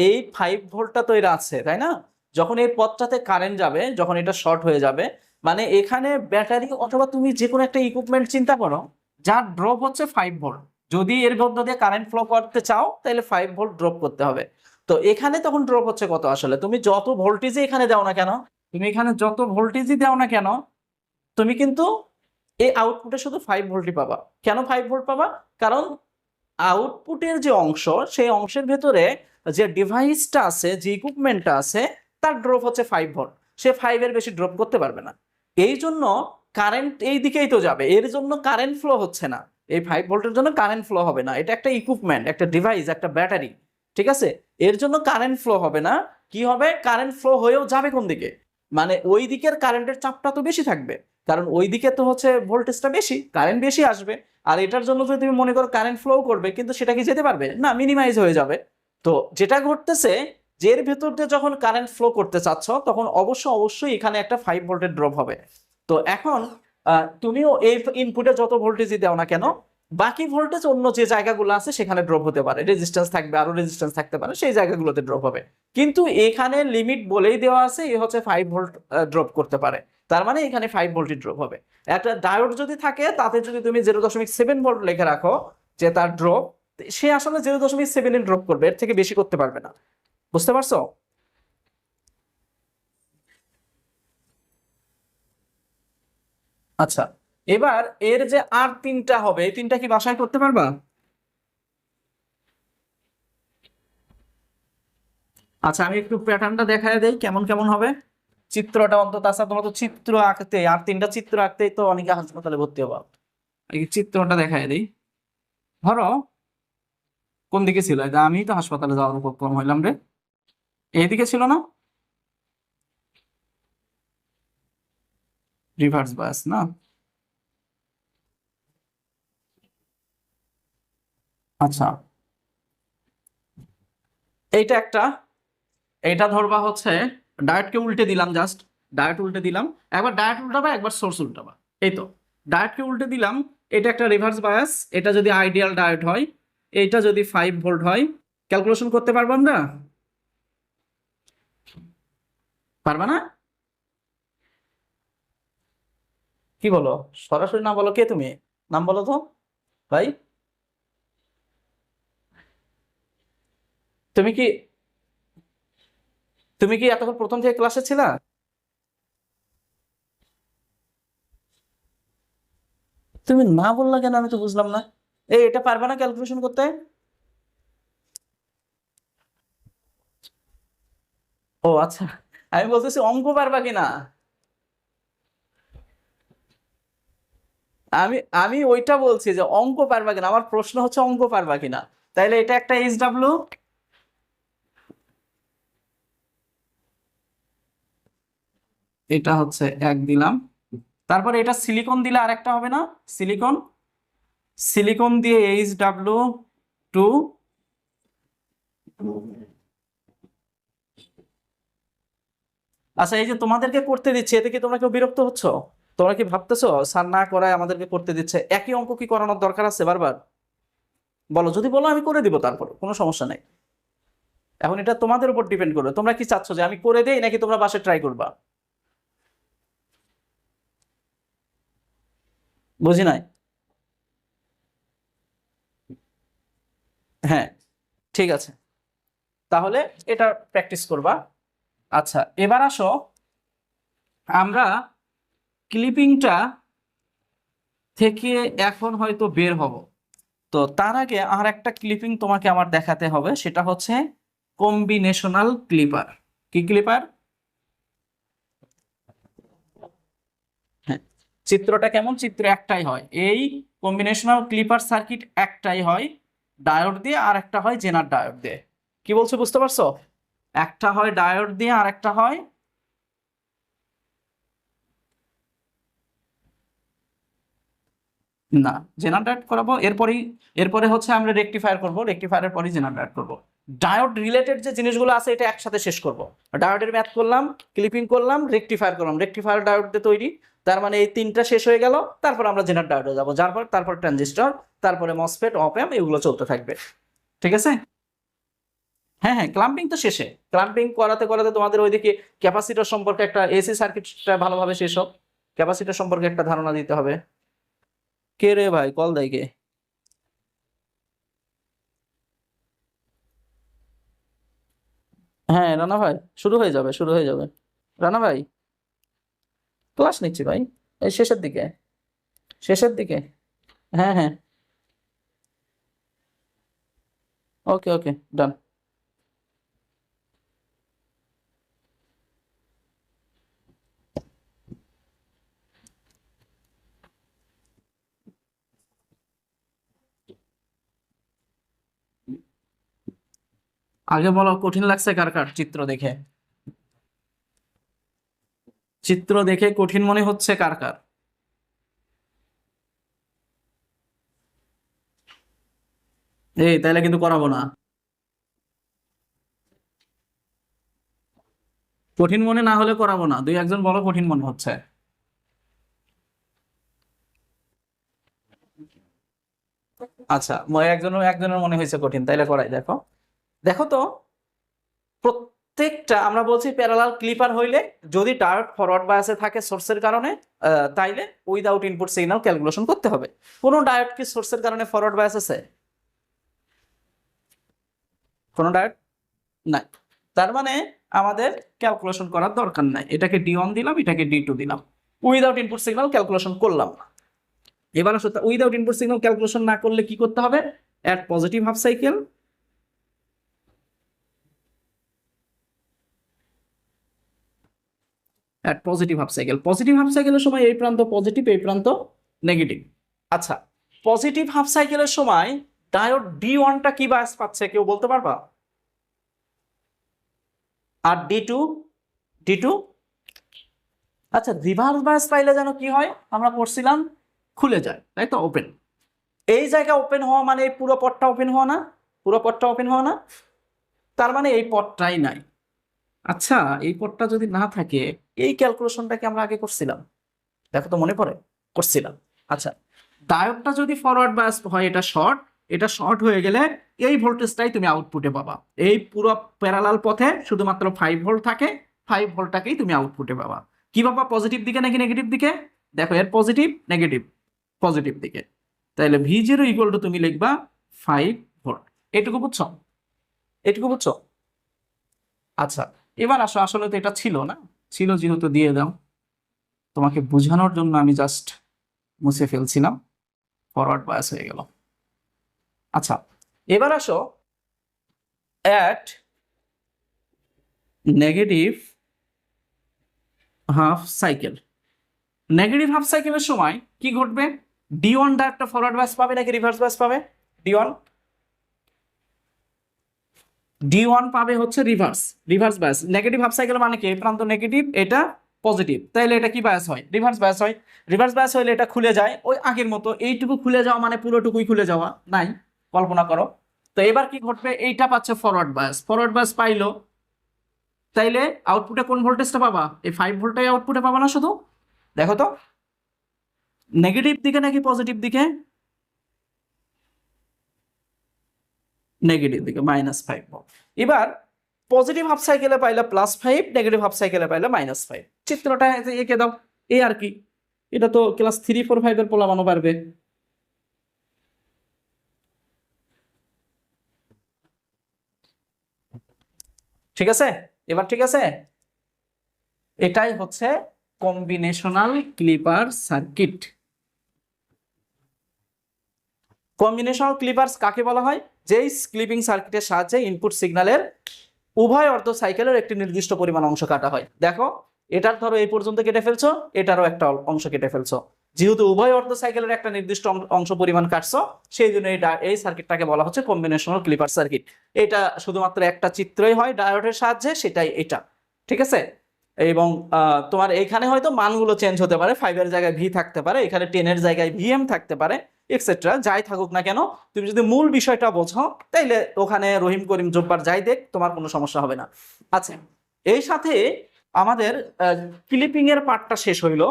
এই 5 ভোল্টটা তো এর আছে তাই না, যখন এই পথটাতে কারেন্ট যাবে, যখন এটা শর্ট হয়ে যাবে, মানে এখানে ব্যাটারি অথবা তুমি যে কোনো একটা ইকুইপমেন্ট চিন্তা করো, যার ড্রপ হচ্ছে 5 ভোল্ট। যদি এর মধ্য দিয়ে কারেন্ট ফ্লো করতে চাও তাহলে 5 ভোল্ট ড্রপ করতে হবে। তো এখানে তখন ড্রপ হচ্ছে কত? আসলে তুমি যত ভোল্টেজে এখানে দাও না কেন, তুমি এখানে যত ভোল্টেজই দাও না কেন, তুমি কিন্তু এই আউটপুটে শুধু 5 ভোল্টই পাবা। কেন 5 ভোল্ট পাবা? কারণ আউটপুটের যে অংশ, সেই অংশের ভেতরে যে ডিভাইসটা আছে, যে ইকুইপমেন্টটা আছে, তার ড্রপ হচ্ছে 5 ভোল্ট। সে 5-এর বেশি ড্রপ করতে পারবে না। এই জন্য কারেন্ট এই দিকেই তো যাবে, এর জন্য কারেন্ট ফ্লো হচ্ছে না। এই 5 ভোল্টের জন্য কারেন্ট ফ্লো হবে না, এটা একটা ইকুইপমেন্ট, একটা ডিভাইস, একটা ব্যাটারি। ঠিক আছে, এর জন্য কারেন্ট ফ্লো হবে না। কি হবে? কারেন্ট ফ্লো হয়েও যাবে কোন দিকে? মানে ওই দিকের কারেন্টের চাপটা তো বেশি থাকবে, কারণ ওই দিকে তো হচ্ছে ভোল্টেজটা বেশি, কারেন্ট বেশি আসবে। আর এটার জন্য যদি তুমি মনে করো কারেন্ট ফ্লো করবে, কিন্তু সেটা কি যেতে পারবে না? মিনিমাইজ হয়ে যাবে। তো যেটা ঘটতেছে, যে এর ভেতর দিয়ে যখন কারেন্ট ফ্লো করতে চাচ্ছ, তখন অবশ্যই এখানে একটা 5 ভোল্টের ড্রপ হবে। তো এখন তুমিও এই ইনপুটে যত ভোল্টেজই দাও না কেন, বাকি ভোল্টেজ অন্য যে জায়গাগুলো আছে সেখানে ড্রপ হতে পারে, রেজিস্ট্যান্স থাকবে, আরো রেজিস্ট্যান্স থাকতে পারে, সেই জায়গাগুলোতে ড্রপ হবে। কিন্তু এখানে লিমিট বলেই দেওয়া আছে, এ হচ্ছে 5 ভোল্ট ড্রপ করতে পারে। তার মানে এখানে 5 ভোল্টই ড্রপ হবে। একটা ডায়োড যদি থাকে, তাতে যদি তুমি 0.7 ভোল্ট লিখে রাখো যে তার ড্রপ, সে আসলে 0.7 ড্রপ করবে, এর থেকে বেশি করতে পারবে না। বুঝতে পারছো? আচ্ছা, এবার এর যে আর তিনটা হবে, এই তিনটা কি বাসায় করতে পারবা? আচ্ছা, আমি একটু প্যাটার্নটা দেখায় দেই কেমন কেমন হবে, চিত্রটা অন্তত। আচ্ছা, তোমরা তো চিত্র আঁকতে, আর তিনটা চিত্র আঁকতেই তো অনেকে হাসপাতালে ভর্তি হবা। এই চিত্রটা দেখায় দেই। ধরো, কোন দিকে ছিল এটা? আমি তো হাসপাতালে যাওয়ার উপক্রম হইলাম রে, এইদিকে ছিল না? রিভার্স বায়াস না? আচ্ছা, এইটা একটা, এইটা ধরবা হচ্ছে ডায়োডকে উল্টে দিলাম, জাস্ট ডায়োড উল্টে দিলাম। একবার ডায়োড উল্টাবা, একবার সোর্স উল্টাবা। এই তো, ডায়োডকে উল্টে দিলাম। এটা একটা রিভার্স বায়াস, এটা যদি আইডিয়াল ডায়োড হয়, এইটা যদি 5 ভোল্ট হয়, ক্যালকুলেশন করতে পারবো আমরা? পারবা না? কি বলো? সরাসরি না বলো, কে তুমি? নাম বলো তো ভাই। তুমি কি, তুমি কি এতক্ষণ প্রথম থেকে ক্লাসে ছিলা? তুমি না বললা কেন, আমি তো বুঝলাম না। এই, এটা পারবা না ক্যালকুলেশন করতে? ও আচ্ছা, আমি বলতেছি অঙ্ক পারবা কিনা। আমি আমি ওইটা বলছি যে অঙ্ক পারবা কিনা, আমার প্রশ্ন হচ্ছে অঙ্ক পারবা কিনা। তাইলে এটা একটা এইচ ডাব্লিউ। এটা হচ্ছে 1 দিলাম, তারপরে এটা সিলিকন দিলে আরেকটা হবে না, সিলিকন, সিলিকন দিয়ে HW2। আচ্ছা, এই যে তোমাদেরকে করতে দিচ্ছে, এতে কি তোমরা কেউ বিরক্ত হচ্ছ? তোমরা কি ভাবতেছো স্যার না করায় আমাদেরকে করতে দিচ্ছে? একই অঙ্ক কি করানোর দরকার আছে বারবার? বলো, যদি বলো আমি করে দিব, তারপর কোনো সমস্যা নেই। এখন এটা তোমাদের উপর ডিপেন্ড করবে, তোমরা কি চাচ্ছ যে আমি করে দেই নাকি তোমরা বাসায় ট্রাই করবা? বুঝি নাই। হ্যাঁ, ঠিক আছে, তাহলে এটা প্র্যাকটিস করবা। আচ্ছা, এবার আসো আমরা ক্লিপিংটা থেকে এখন হয়তো বের হব। তো তার আগে আর একটা ক্লিপিং তোমাকে আমার দেখাতে হবে, সেটা হচ্ছে কম্বিনেশনাল ক্লিপার। কি ক্লিপার? হ্যাঁ, চিত্রটা কেমন? চিত্র একটাই হয়, এই কম্বিনেশনাল ক্লিপার সার্কিট একটাই হয় ডায়োড দিয়ে, আর একটা হয় জেনার ডায়োড দিয়ে। কি বলছো, বুঝতে পারছো? একটা হয় ডায়োড দিয়ে আর একটা হয়, না, জেনারেট করাবো এরপরেই। এরপরে হচ্ছে আমরা রেকটিফায়ার করব, রেকটিফায়ারের পরেই জেনারেট করব। ডায়োড রিলেটেড যে জিনিসগুলো আছে এটা একসাথে শেষ করব। ডায়োডের ম্যাথ করলাম, ক্লিপিং করলাম, রেকটিফায়ার করলাম, রেকটিফায়ার ডায়োড দিয়ে তৈরি। তার মানে এই তিনটা শেষ হয়ে গেল, তারপর আমরা জেনারেট ডায়োডে যাবো, যার পর তারপর ট্রানজিস্টর, তারপরে মসফেট, অপ অ্যাম্প, এগুলো চলতে থাকবে। ঠিক আছে? হ্যাঁ হ্যাঁ, ক্লাম্পিং তো শেষে, ক্লাম্পিং করাতে করাতে তোমাদের ওইদিকে ক্যাপাসিটর সম্পর্কে একটা, এসি সার্কিটটা ভালোভাবে শেষ হোক, ক্যাপাসিটর সম্পর্কে একটা ধারণা দিতে হবে। কে রে ভাই, কল দেয় কে? হ্যাঁ রানা ভাই, শুরু হয়ে যাবে, শুরু হয়ে যাবে। রানা ভাই, ক্লাস নিচ্ছি ভাই, এই শেষের দিকে, শেষের দিকে। হ্যাঁ হ্যাঁ, ওকে ওকে, ডান। আগে বলো, কঠিন লাগছে কার কার চিত্র দেখে? চিত্র দেখে কঠিন মনে হচ্ছে কার কার? এই তাইলে কিন্তু করাবো না। কঠিন মনে না হলে করাবো না, দুই একজন বলো কঠিন মনে হচ্ছে। আচ্ছা, একজনের একজনের মনে হয়েছে কঠিন, তাইলে করাই, দেখো। দেখো তো, প্রত্যেকটা আমরা বলছি প্যারালাল ক্লিপার হইলে যদি ডায়োড ফরওয়ার্ড বায়াসে থাকে সোর্সের কারণে, তাইলে উইদাউট ইনপুট সিগন্যাল ক্যালকুলেশন করতে হবে। কোন ডায়োড কি সোর্সের কারণে ফরওয়ার্ড বায়াস আছে? কোন ডায়োড নাই। তার মানে আমাদের ক্যালকুলেশন করার দরকার নাই, এটাকে D1 দিলাম, এটাকে D2 দিলাম, উইদাউট ইনপুট সিগন্যাল ক্যালকুলেশন করলাম না। এবার আসলে উইদাউট ইনপুট সিগন্যাল ক্যালকুলেশন না করলে কি করতে হবে? At positive half cycle, at positive half cycle. Positive half সাইকেলের সময় এই প্রান্ত পজিটিভ, এই প্রান্ত নেগেটিভ। আচ্ছা, পজিটিভ হাফ সাইকেলের সময় ডায়োড D1টা কি বায়াস পাচ্ছে, কেউ বলতে পারবা? আর D2? D2, আচ্ছা, রিভার্স বায়াস পাইলে যেন কি হয়, আমরা পড়ছিলাম, খুলে যায়, তাই তো, ওপেন। এই জায়গা ওপেন হওয়া মানে এই পুরো পথটা ওপেন হওয়া না? পুরো পথটা ওপেন হওয়া না? তার মানে এই পথটাই নাই। আচ্ছা, এই পথটা যদি না থাকে, এই ক্যালকুলেশনটাকে আমরা আগে করছিলাম, দেখো তো মনে পড়ে, করছিলাম। আচ্ছা, ডায়োডটা যদি ফরওয়ার্ড বায়াস হয়, এটা শর্ট, এটা শর্ট হয়ে গেলে এই ভোল্টেজটাই তুমি আউটপুটে পাবা। এই পুরো প্যারালাল পথে শুধুমাত্র 5 ভোল্ট থাকে, 5 ভোল্টটাকেই তুমি আউটপুটে পাবা। কি পাবা, পজিটিভ দিকে নাকি নেগেটিভ দিকে? দেখো, এর পজিটিভ নেগেটিভ, পজিটিভ দিকে। তাহলে V0 ইকুয়াল টু তুমি লিখবা 5 ভোল্ট। এটুকু বুঝছো? এটুকু বুঝছো? আচ্ছা, এবার আসো, আসলে তো এটা ছিল না, ছিল যেহেতু দিয়ে দাও, তোমাকে বোঝানোর জন্য আমি জাস্ট মুছে ফেলছিলাম, ফরওয়ার্ড বায়াস হয়ে গেল। আচ্ছা, এবার আসো at negative half cycle. Negative half সাইকেলের সময় কি ঘটবে? D1 ডায়োডটা ফরওয়ার্ড বায়াস পাবে নাকি রিভার্স বায়াস পাবে? D1, D1 পাবে হচ্ছে reverse, reverse bias. Negative half cycle মানে কি, এই প্রান্ত নেগেটিভ, এটা পজিটিভ, তাইলে এটা কি বায়াস হয়? রিভার্স বায়াস হয়। রিভার্স বায়াস হইলে এটা খুলে যায় ওই আগের মতো, এইটুকু খুলে যাওয়া মানে পুরোটুকুই খুলে যাওয়া নাই, কল্পনা করো। তো এবার কি ঘটবে, এইটা পাচ্ছে ফরওয়ার্ড বায়াস, ফরওয়ার্ড বায়াস পাইলো, তাইলে আউটপুটে কোন ভোল্টেজটা পাবা? এই 5 ভোল্টটাই আউটপুটে পাবা না শুধু? দেখো তো নেগেটিভ দিকে নাকি পজিটিভ দিকে? নেগেটিভ দিকে, -5 ভোল্ট। এবার পজিটিভ হাফ সাইকেলে পাইলে +5, নেগেটিভ হাফ সাইকেলে পাইলে -5। চিত্রটা এঁকে দাও, এই আর কি। এটা তো ক্লাস 3, 4, 5 এর পোলাপানও পারবে। ঠিক আছে, এবার ঠিক আছে, এটাই হচ্ছে combinational clipper circuit. Combinational clippers কাকে বলা হয়? যেই ক্লিপিং সার্কিটের সাহায্যে ইনপুট সিগন্যালের উভয় অর্ধ সাইকেলের একটি নির্দিষ্ট পরিমাণ অংশ কাটা হয়। দেখো এটার ধরো এই পর্যন্ত কেটে ফেলছো, এটারও একটা অংশ কেটে ফেলছো, যেহেতু উভয় অর্ধ সাইকেলের একটা নির্দিষ্ট অংশ পরিমাণ কাটছো, সেই জন্য এই সার্কিটটাকে বলা হচ্ছে কম্বিনেশনাল ক্লিপার সার্কিট। এটা শুধুমাত্র একটা চিত্রই হয় ডায়োডের সাহায্যে, সেটাই এটা। ঠিক আছে, এবং তোমার এখানে হয়তো মানগুলো চেঞ্জ হতে পারে, 5 এর জায়গায় ভি থাকতে পারে, এখানে 10 এর জায়গায় ভিএম থাকতে পারে, এক্সেট্রা। যাই থাকুক না কেন, তুমি যদি মূল বিষয়টা বোঝো তাইলে ওখানে রহিম করিম জব্বার যাই দেখ, তোমার কোনো সমস্যা হবে না। আচ্ছা, এই সাথে আমাদের ক্লিপিং এর পার্টটা শেষ হইল।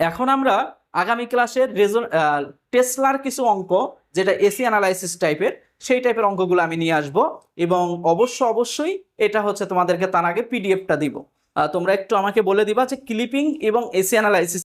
এখন আমরা আগামী ক্লাসের টেসলার কিছু অঙ্ক, যেটা এসি অ্যানালাইসিস টাইপের, সেই টাইপের অঙ্কগুলো আমি নিয়ে আসব, এবং অবশ্যই এটা হচ্ছে তোমাদেরকে তার আগে পিডিএফটা দিব। তোমরা একটু আমাকে বলে দিবা যে ক্লিপিং এবং এসি অ্যানালাইসিস